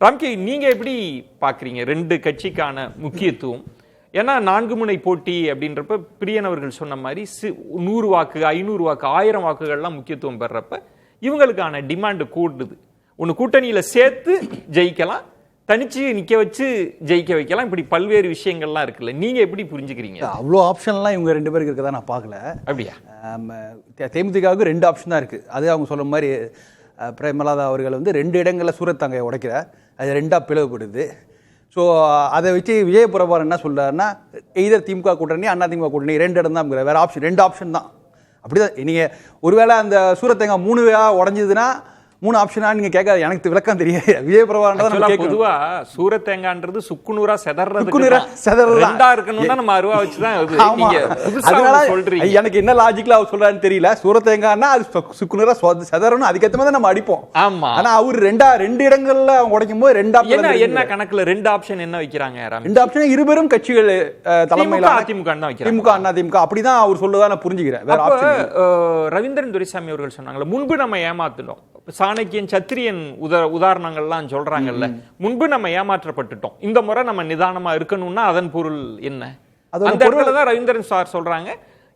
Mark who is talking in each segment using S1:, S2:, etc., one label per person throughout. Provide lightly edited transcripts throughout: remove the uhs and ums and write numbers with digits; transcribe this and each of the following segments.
S1: ராம்கி, நீங்க எப்படி பாக்குறீங்க ரெண்டு கட்சிக்கான முக்கியத்துவம்? ஏன்னா 4 முனை போட்டி அப்படின்றப்ப பிரியன் அவர்கள் சொன்ன மாதிரி 100 வாக்கு 500 வாக்கு 1000 வாக்குகள்லாம் முக்கியத்துவம் பெறப்ப இவங்களுக்கான டிமாண்ட் கூடுது. ஒன்று கூட்டணியில சேர்த்து ஜெயிக்கலாம், தனிச்சு நிக்க வச்சு ஜெயிக்க வைக்கலாம், இப்படி பல்வேறு விஷயங்கள்லாம் இருக்குல்ல. நீங்க எப்படி புரிஞ்சுக்கிறீங்க?
S2: அவ்வளோ ஆப்ஷன்லாம் இவங்க 2 பேருக்கு இருக்கதா நான் பார்க்கல.
S1: அப்படியா?
S2: தேமுதிகவுக்கு 2 ஆப்ஷன் தான் இருக்குது. அது அவங்க சொல்ல மாதிரி பிரேமலதா அவர்கள் வந்து 2 இடங்களில் சூரத்தாங்கையை உடைக்கிறார், அது 2ஆக பிளவுபடுது. ஸோ அதை வச்சு விஜயபுரபார் என்ன சொல்கிறாருன்னா, எய்தர் திமுக கூட்டணி அதிமுக கூட்டணி 2 இடம் தான், வேறு ஆப்ஷன் 2 ஆப்ஷன் தான். அப்படி தான் நீங்கள் ஒருவேளை அந்த சூரத்தேங்காய் 3 உடஞ்சிதுன்னா 3 ஆப்ஷனா நீங்க கேட்காது, எனக்கு விளக்கம் தெரியாது. விஜயபிரபாரன்
S1: பொதுவா சூரத்தேங்கான்றது சுக்குநூறா செதறதுக்கு இருக்கணும்னா நம்ம அருவா வச்சுதான்
S2: சொல்றீங்க. எனக்கு என்ன லாஜிக்ல அவர் சொல்றாருன்னு தெரியல. சூரத்தேங்கான்னா அது சுக்குநூறா செதறணும், அதுக்கேற்ற மாதிரி நம்ம அடிப்போம்.
S1: ஆமா,
S2: ஆனா அவர் 2 இடங்கள்ல உடைக்கும் போது 2 ஆப்ஷன்
S1: என்ன கணக்குல 2 ஆப்ஷன் என்ன வைக்கிறாங்க?
S2: 2 ஆப்ஷன் இருவரும் கட்சிகள் தலைமையில
S1: அதிமுக தான் வைக்கிறாங்க.
S2: திமுக அதிமுக அப்படிதான் அவர் சொல்லுவதா நான் புரிஞ்சுக்கிறேன். வேற ஆப்ஷன்
S1: ரவீந்திரன் துரைசாமி அவர்கள் சொன்னாங்கல்ல, முன்பு நம்ம ஏமாத்துட்டோம், சாணக்கியன் சத்திரியன் உதாரணங்கள்லாம் சொல்றாங்கல்ல, முன்பு நம்ம ஏமாற்றப்பட்டுட்டோம், இந்த முறை நம்ம நிதானமா இருக்கணும்னா அதன் பொருள் என்ன? அந்த இடத்துல தான் ரவீந்திரன் சார் சொல்றாங்க,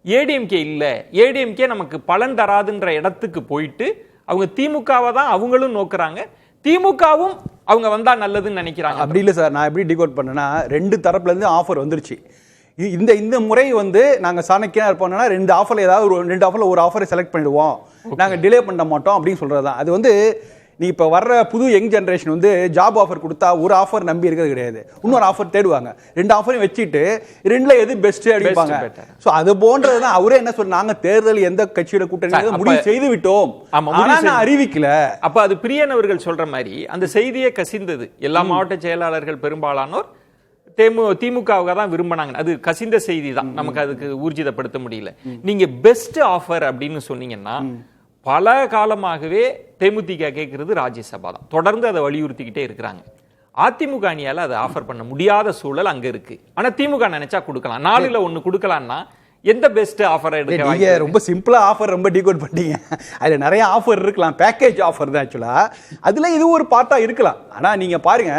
S1: ஏடிஎம்கே இல்ல, ஏடிஎம்கே நமக்கு பலன் தராதுன்ற இடத்துக்கு போயிட்டு அவங்க திமுகவை தான் அவங்களும் நோக்குறாங்க, திமுகவும் அவங்க வந்தா நல்லதுன்னு நினைக்கிறாங்க.
S2: அப்படி இல்லை சார், நான் எப்படி டிகோட் பண்ணேன்னா 2 தரப்புல இருந்து ஆஃபர் வந்துருச்சு. இந்த முறை வந்து நாங்க சாணக்கியா இருப்போம்னா 2 ஆஃபர்ல ஏதாவது 2 ஆஃபர்ல ஒரு ஆஃபரை செலக்ட் பண்ணிடுவோம், நாங்க டிலே பண்ண மாட்டோம் அப்படின்னு சொல்றதுதான். அது வந்து நீ இப்ப வர்ற புது யங் ஜெனரேஷன் வந்து ஜாப் ஆஃபர் கொடுத்தா ஒரு ஆஃபர் நம்பி இருக்கிறது கிடையாது, இன்னொரு ஆஃபர் தேடுவாங்க. 2 ஆஃபரையும் வச்சுட்டு 2ல எது பெஸ்ட் அப்படிப்பாங்க. சோ அது போன்றதுதான். அவரே என்ன சொல்ற, நாங்க தேர்தல் எந்த கட்சியோட கூட்டணி முடிவு செய்து விட்டோம், ஆனா நான் அறிவிக்கல.
S1: அப்ப அது பிரியன் அவர்கள் சொல்ற மாதிரி அந்த செய்தியே கசிந்தது. எல்லா மாவட்ட செயலாளர்கள் பெரும்பாலானோர் திமுகவுக்கு தான் விரும்பினாங்க. அது கசிந்த செய்தி தான், நமக்கு அதுக்கு ஊர்ஜிதப்படுத்த முடியல. நீங்க பெஸ்ட் ஆஃபர் அப்படின்னு சொன்னீங்கன்னா பல காலமாகவே தேமுதிக கேட்கறது ராஜ்யசபா தான், தொடர்ந்து அதை வலியுறுத்திக்கிட்டே இருக்கிறாங்க. அதிமுக அணியால அதை ஆஃபர் பண்ண முடியாத சூழல் அங்க இருக்கு. ஆனா திமுக நினைச்சா கொடுக்கலாம், 4ல் 1 கொடுக்கலாம்னா எந்த பெஸ்ட் ஆஃபர் எடுக்க?
S2: நீங்க ரொம்ப சிம்பிளா ஆஃபர் ரொம்ப டிகோட் பண்ணீங்க. அதுல நிறைய ஆஃபர் இருக்கலாம், பேக்கேஜ் ஆஃபர் தான் ஆக்சுவலா. அதுல இது ஒரு பார்ட்டா இருக்கலாம். ஆனா நீங்க பாருங்க,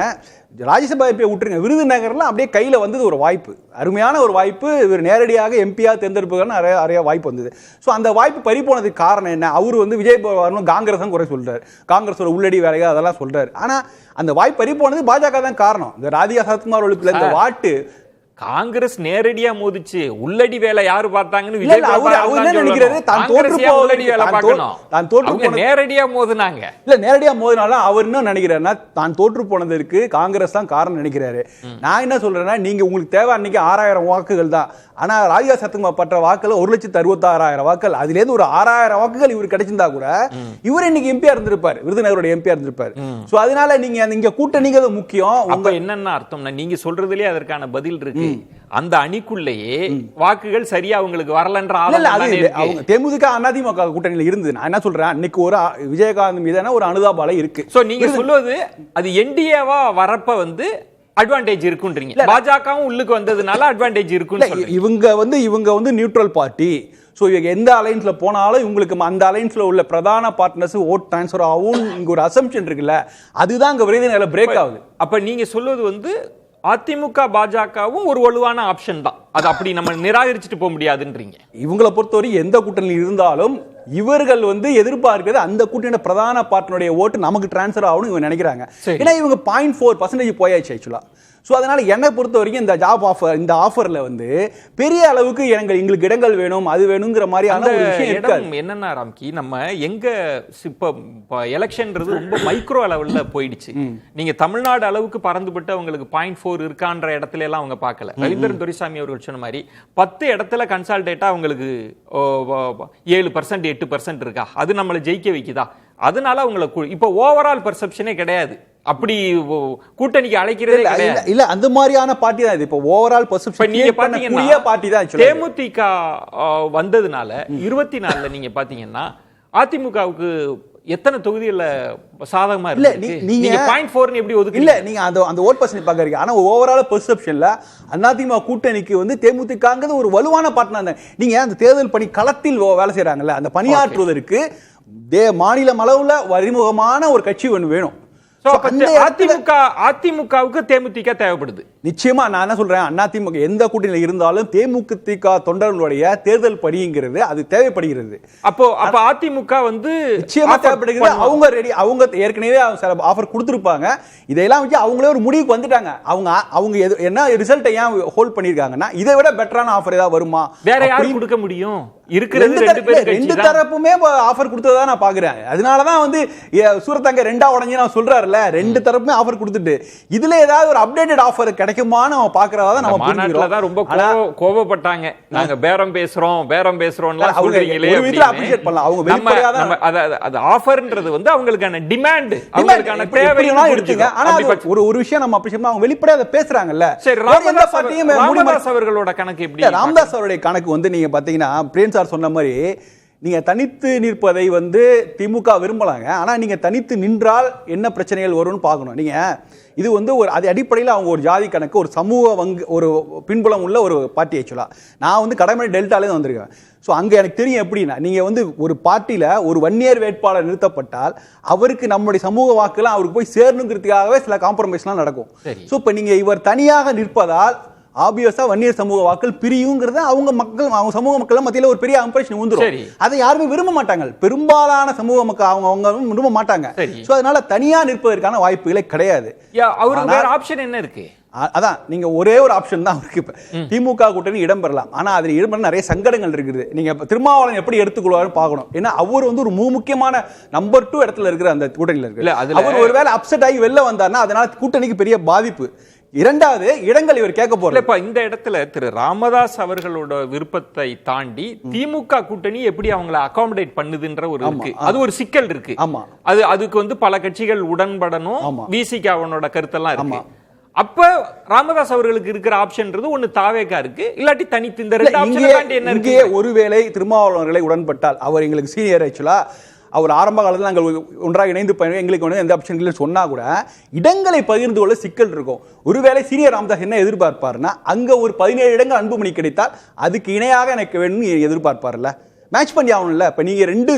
S2: ராஜ்யசபா எம்பியை விட்டுருங்க, விருதுநகர்ல அப்படியே கையில வந்தது ஒரு வாய்ப்பு, அருமையான ஒரு வாய்ப்பு. இவர் நேரடியாக எம்பியா தேர்ந்தெடுப்புகள் நிறைய வாய்ப்பு வந்தது. ஸோ அந்த வாய்ப்பு பறி போனதுக்கு காரணம் என்ன? அவர் வந்து விஜயபுரபாரன் காங்கிரஸ் குறை சொல்றாரு, காங்கிரஸோட உள்ளடி வேலைகள் அதெல்லாம் சொல்றாரு. ஆனா அந்த வாய்ப்பு பறி போனது பாஜக தான் காரணம். இந்த ராதிகா சரத்குமார் ஒழிப்புல இந்த வாட்டு
S1: காங்கிரஸ் நேரடியா மோதிச்சு, உள்ளடி வேலை யாரு பார்த்தாங்கன்னு நேரடியா மோதினாங்க.
S2: இல்ல நேரடியா மோதினாலும் அவர் என்ன நினைக்கிறாருன்னா, தான் தோற்று போனதற்கு காங்கிரஸ் தான் காரணம் நினைக்கிறாரு. நான் என்ன சொல்றேன்னா, நீங்க உங்களுக்கு தேவை அன்னைக்கு 6000 வாக்குகள் தான். ஆனா ராதிகா சரத்குமார் பற்ற வாக்குகள் 1,66,000 வாக்குகள். அதுல இருந்து ஒரு 6000 வாக்குகள் இவர் கிடைச்சிருந்தா கூட இவர் இன்னைக்கு எம்பியா இருந்திருப்பாரு, விருதுநகரோட எம்பியா இருந்திருப்பாரு. சோ அதனால நீங்க இங்க கூட்டணிங்கிறது முக்கியம்.
S1: அப்ப என்னன்னா அர்த்தம்னா, நீங்க சொல்றதுலயே அதற்கான பதில் இருக்கு. அந்த அணிக்குள்ளேயே வாக்குகள் சரியா அவங்களுக்கு வரலன்ற
S2: அவங்க தேமுதிக அதிமுக கூட்டணியில இருந்து நான் என்ன சொல்றேன், அன்னைக்கு ஒரு விஜயகாந்த் மீதான ஒரு அனுதாபாலை இருக்கு.
S1: சோ நீங்க சொல்லுவது அது என்டிஏவா வரப்ப வந்து அட்வான்டேஜ் இருக்குன்றீங்க, பாஜகவும் உள்ளுக்கு வந்ததுனால அட்வான்டேஜ் இருக்குன்னு.
S2: இவங்க வந்து நியூட்ரல் பார்ட்டி. ஸோ இவங்க எந்த அலைன்ஸ்ல போனாலும் இவங்களுக்கு அந்த அலைன்ஸ்ல உள்ள பிரதான பார்ட்னர்ஸ் ஓட் டிரான்ஸ்ஃபர் ஆகும். இங்க ஒரு அசம்ஷன் இருக்குல்ல, அதுதான் இங்க விரைவில் பிரேக் ஆகுது.
S1: அப்ப நீங்க சொல்வது வந்து அதிமுக பாஜகவும் ஒரு வலுவான ஆப்ஷன் தான், அது அப்படி நம்ம நிராகரிச்சுட்டு போக முடியாதுன்றீங்க.
S2: இவங்களை பொறுத்தவரை எந்த கூட்டணியில் இருந்தாலும் இவர்கள் வந்து எதிர்பார்க்கிறது அந்த கூட்டணியோட பிரதான பார்ட்னருடைய ஓட்டு நமக்கு டிரான்ஸ்ஃபர் ஆகணும் இவங்க நினைக்கிறாங்க. ஏன்னா இவங்க 0.4% போயாச்சு ஆக்சுவலா. ஸோ அதனால என்னை பொறுத்த வரைக்கும் இந்த ஜாப் ஆஃபர், இந்த ஆஃபர்ல வந்து பெரிய அளவுக்கு எங்களுக்கு இடங்கள் வேணும், அது வேணுங்கிற மாதிரியான ஒரு விஷயம் இருக்காது.
S1: என்னன்னா ராம்கி, நம்ம எங்க இப்போ எலெக்ஷன்ன்றது ரொம்ப மைக்ரோ லெவல்ல போயிடுச்சு. நீங்க தமிழ்நாடு அளவுக்கு பறந்துபட்டு அவங்களுக்கு 0.4 இருக்கான்ற இடத்துல எல்லாம் அவங்க பார்க்கல. ரவீந்திரன் துரைசாமி அவர்கள் சொன்ன மாதிரி 10 இடத்துல கன்சால்டேட்டா அவங்களுக்கு 7% 8% இருக்கா, அது நம்மளை ஜெயிக்க வைக்குதா? அதனால அவங்களுக்கு இப்போ ஓவரால் பெர்செப்ஷனே கிடையாது, அப்படி கூட்டணிக்கு அழைக்கிறதே கிடையாது.
S2: இல்ல அந்த மாதிரியான பார்ட்டி தான் இது. இப்போ ஓவரால் பெர்செப்ஷன் நீங்க பாத்தீங்கன்னா பார்ட்டி தான்.
S1: தேமுதிக வந்ததுனால 24ல நீங்க பாத்தீங்கன்னா அதிமுகவுக்கு எத்தனை தொகுதிகள்ல சாதகமா இருக்கு? நீங்க 0.4 எப்படி ஒதுக்கு?
S2: இல்ல நீங்க அந்த ஓட் பர்சன்ட் பாக்குறீங்க. ஆனா ஓவரால் பெர்செப்ஷன்ல அதிமுக கூட்டணிக்கு வந்து தேமுதிகங்கிறது ஒரு வலுவான பார்ட்னர். நீங்க அந்த தேர்தல் பணி களத்தில் வேலை செய்யறாங்கல்ல, அந்த பணியாற்றுவதற்கு மாநில அளவுல அறிமுகமான ஒரு கட்சி ஒன்று வேணும்.
S1: So, அப்ப அதிமுகவுக்கு தேமுதிக தேவைப்படுது.
S2: நிச்சயமா நான் என்ன சொல்றேன், அதிமுக எந்த கூட்டணியில் இருந்தாலும் தேமுதிக தொண்டர்களுடைய தேர்தல் பணிங்கிறது அது தேவைப்படுகிறது.
S1: அப்போ அதிமுக வந்து
S2: நிச்சயமா தேவைப்படுகிறது. அவங்க ரெடி, அவங்க ஏற்கனவே சில ஆஃபர் கொடுத்துருப்பாங்க. இதெல்லாம் வச்சு அவங்களே ஒரு முடிவுக்கு வந்துட்டாங்க. அவங்க என்ன ரிசல்ட்டை ஏன் ஹோல்ட் பண்ணிருக்காங்கன்னா இதை விட பெட்டரான ஆஃபர் ஏதாவது வருமா,
S1: வேற யாரும் கொடுக்க முடியும்?
S2: ரெண்டு தரப்புமே ஆஃபர் கொடுத்ததா நான் பாக்குறேன். அதனாலதான் வந்து சூரத்தங்க ரெண்டா உடஞ்சி நான் சொல்றாருல, ரெண்டு தரப்புமே ஆஃபர் கொடுத்துட்டு இதுல ஏதாவது ஒரு அப்டேட்டட் ஆஃபர் கிடைக்குமான்னு நம்ம பாக்குறதா நம்ம
S1: மாநாட்டுல ரொம்ப கோபப்பட்டாங்க. நாங்க பேரம் பேசுறோம்லாம் சொல்றீங்களே.
S2: ஒரு விதத்துல அப்ரிஷியேட் பண்ணலாம். அவங்க வெளிப்படையாதான்
S1: அது ஆஃபர்ன்றது வந்து அவங்களுக்கான டிமாண்ட், அவங்களுக்கான தேவை எடுத்துங்க.
S2: ஆனா ஒரு விஷயம் நம்ம அப்ரிஷியேட், அவங்க வெளிப்படையா அதை பேசுறாங்கல்ல.
S1: சரி, ராமதாஸ் அவர்களோட கணக்கு எப்படி?
S2: ராமதாஸ் அவருடைய கணக்கு வந்து நீங்க பாத்தீங்கன்னா சார் சொன்ன மாதிரி நீங்க தனித்து நிற்பதை வந்து திமுக விரும்பலாங்க. ஆனா நீங்க தனித்து நின்றால் என்ன பிரச்சனைகள் வரும்னு பார்க்கணும். நீங்க இது வந்து ஒரு அது அடிப்படையில் அவங்க ஒரு ஜாதி கணக்கு, ஒரு சமூக ஒரு பின்புலம் உள்ள ஒரு பார்ட்டி. ஆக்சுவலா நான் வந்து கடமை டெல்டாலே வந்திருக்கேன். ஸோ அங்கே எனக்கு தெரியும் எப்படின்னா, நீங்கள் வந்து ஒரு பார்ட்டியில் ஒரு வன்னியர் வேட்பாளர் நிறுத்தப்பட்டால் அவருக்கு நம்முடைய சமூக வாக்குலாம் அவருக்கு போய் சேரணுங்கிறதுக்காகவே சில காம்ப்ரமைஸ்லாம் நடக்கும். ஸோ இப்போ நீங்கள் இவர் தனியாக நிற்பதால் ஆப்வியஸா வன்னியர் சமூக வாக்கள் பிரியுங்கிறத அவங்க மக்கள், அவங்க சமூக மக்கள் மத்தியில ஒரு பெரிய இம்ப்ரெஷன் வந்துரும். அதை யாருமே விரும்ப மாட்டாங்க. பெரும்பாலான சமூக மக்கள் அவங்க விரும்ப மாட்டாங்க. சோ அதனால தனியா நிற்பதற்கான வாய்ப்புகளே கிடையாது.
S1: அவருக்கு வேற ஆப்ஷன் என்ன இருக்கு?
S2: அதான் நீங்க ஒரே ஒரு ஆப்ஷன் தான் இருக்கு. திமுக கூட்டணி இடம்பெறலாம். ஆனா அதுல இடம்பெற நிறைய சங்கடங்கள் இருக்குது. நீங்க திருமாவளவன் எப்படி எடுத்துக்கொள்வாருன்னு பார்க்கணும். ஏன்னா அவர் வந்து ஒரு முக்கியமான நம்பர் 2 இடத்துல இருக்கிற அந்த கூட்டணியில இருக்கு. அவர் ஒருவேளை அப்செட் ஆகி வெளில வந்தாருன்னா அதனால கூட்டணிக்கு பெரிய பாதிப்பு. இரண்டாவது இடங்கள் இவர் கேட்க போறல.
S1: இப்ப இந்த இடத்துல திரு ராமதாஸ் அவர்களோட விருப்பத்தை தாண்டி திமுக கூட்டணி எப்படி அவங்களை அகாமடேட் பண்ணுதுன்ற ஒரு இருக்கு, அது ஒரு சிக்கல் இருக்கு. அதுக்கு வந்து பல கட்சிகள் உடன்படணும். விசிக அவனோட கருத்தெல்லாம் இருக்கு. அப்ப ராமதாஸ் அவர்களுக்கு இருக்கிற ஆப்ஷன்றது ஒன்னு தாவேகா இருக்கு, இல்லாட்டி தனித்து. இந்த ரெண்டு ஆப்ஷன் தாண்டி என்ன இருக்கு?
S2: ஒருவேளை திருமாவளவர்களை உடன்பட்டால், அவர் எங்களுக்கு சீனியர் ஆக்சுவலா, அவர் ஆரம்ப காலத்தில் நாங்கள் ஒன்றாக இணைந்து எங்களுக்கு வந்து எந்த ஆப்ஷன்களும் சொன்னா கூட இடங்களை பகிர்ந்து கொள்ள சிக்கல் இருக்கும். ஒருவேளை சீனியர் ராமதாஸ் என்ன எதிர்பார்ப்பாருன்னா, அங்க ஒரு 17 இடங்கள் அன்புமணி கிடைத்தால் அதுக்கு இணையாக எனக்கு வேணும்னு எதிர்பார்ப்பார்ல. மேட்ச் பண்ணி ஆகணும்ல. இப்ப நீங்க ரெண்டு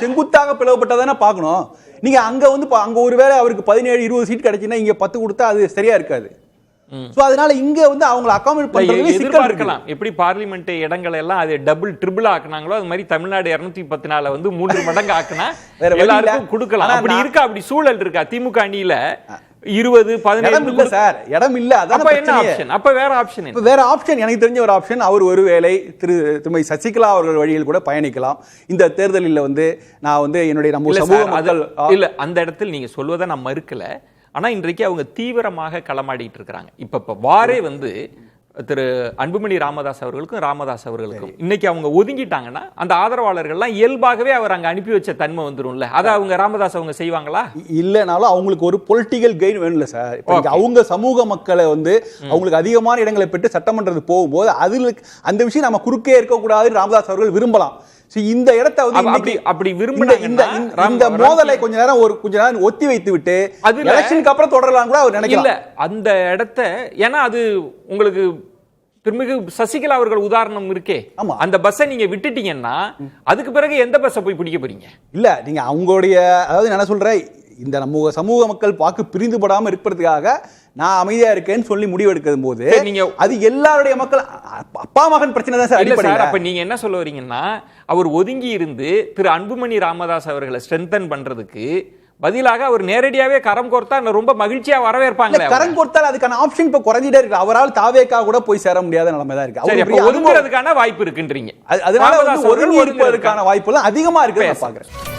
S2: செங்குத்தாக பிளவுபட்டதானே பார்க்கணும். நீங்க அங்க வந்து அங்க ஒருவேளை அவருக்கு 17-20 சீட் கிடைச்சுன்னா இங்க 10 கொடுத்தா அது சரியா இருக்காது. சோ அதனால இங்க வந்து அவங்க அகாமடேட் பண்றது சிக்கல் இருக்கலாம்.
S1: எப்படி பார்லிமெண்ட் இடங்கள் எல்லாம் அது டபுள் ட்ரிபிள் ஆக்குனாங்களோ அது மாதிரி தமிழ்நாடு 214 வந்து 3 மடங்கு ஆக்குனா எல்லாருக்கும் கொடுக்கலாம். அப்படி இருக்கா? அப்படி சூழல் இருக்கா திமுக அணியில? 20-15
S2: இல்ல சார், இடம் இல்ல.
S1: அப்ப என்ன ஆப்ஷன்? அப்ப வேற ஆப்ஷன் என்ன?
S2: வேற ஆப்ஷன் எனக்கு தெரிஞ்ச ஒரு ஆப்ஷன், அவர் ஒருவேளை திருமதி சசிகலா அவர்கள் வழியில் கூட பயணிக்கலாம். இந்த தேர்தலில் வந்து நான் வந்து என்னுடைய நம்ம சமூக மக்கள்
S1: இல்ல அந்த இடத்தில் நீங்க சொல்வதை நான் மறுக்கல. ஆனா இன்றைக்கு அவங்க தீவிரமாக களமாடிட்டு இருக்கிறாங்க. இப்ப வாரே வந்து திரு அன்புமணி ராமதாஸ் அவர்களுக்கும் இன்னைக்கு அவங்க ஒதுங்கிட்டாங்கன்னா அந்த ஆதரவாளர்கள்லாம் இயல்பாகவே அவர் அங்க அனுப்பி வச்ச தன்மை வந்துரும்ல. அதை அவங்க ராமதாஸ் அவங்க செய்வாங்களா?
S2: இல்லனாலும் அவங்களுக்கு ஒரு பொலிட்டிக்கல் கெயின் வேணும்ல சார். அவங்க சமூக மக்களை வந்து அவங்களுக்கு அதிகமான இடங்களை பெற்று சட்டமன்றத்துக்கு போகும்போது அதுல அந்த விஷயம் நம்ம குறுக்கே இருக்கக்கூடாதுன்னு ராமதாஸ் அவர்கள் விரும்பலாம். இந்த இடத்தை வந்து
S1: அப்படி விரும்பினாங்க.
S2: இந்த மோதலை கொஞ்ச நேரம் ஒத்தி வைத்து விட்டு எலெக்ஷனுக்கு அப்புறம் தொடரலாம் கூட அவர் நினைக்கல.
S1: அந்த இடத்தை ஏன்னா அது உங்களுக்கு திருமிகு சசிகலா அவர்கள் உதாரணம் இருக்கே. அந்த பஸ்ஸை நீங்க விட்டுட்டீங்கன்னா அதுக்கு பிறகு எந்த பஸ்ஸை போய் பிடிக்க போறீங்க?
S2: இல்ல நீங்க அவங்களுடைய, அதாவது என்ன சொல்றேன், இந்த நம்ம சமூக மக்கள் வாக்கு பிரிந்துபடாம இருப்பதற்காக நான் அமைதியா இருக்கேன்னு சொல்லி முடிவு எடுக்கும் போது நீங்க அது எல்லாருடைய மக்கள் அப்பா மகன் பிரச்சனை தான் சார்.
S1: அப்ப நீங்க என்ன சொல்ல வரீங்கன்னா, அவர் ஒதுங்கி இருந்து திரு அன்புமணி ராமதாஸ் அவர்களை ஸ்ட்ரென்தன் பண்றதுக்கு பதிலாக அவர் நேரடியாவே கரம் கோர்த்தா ரொம்ப மகிழ்ச்சியா வரவேற்பாங்க.
S2: கரம் கோர்த்தால் அதுக்கான ஆப்ஷன் இப்ப குறைஞ்சிட்டே இருக்கு. அவரால் தாவேக்கா கூட போய் சேர முடியாத நிலைமை தான் இருக்கு.
S1: ஒதுங்குறதுக்கான வாய்ப்பு இருக்குன்றீங்க.
S2: அதனால ஒதுங்கி இருப்பதற்கான வாய்ப்பு எல்லாம் அதிகமா இருக்கு பாக்குறேன்.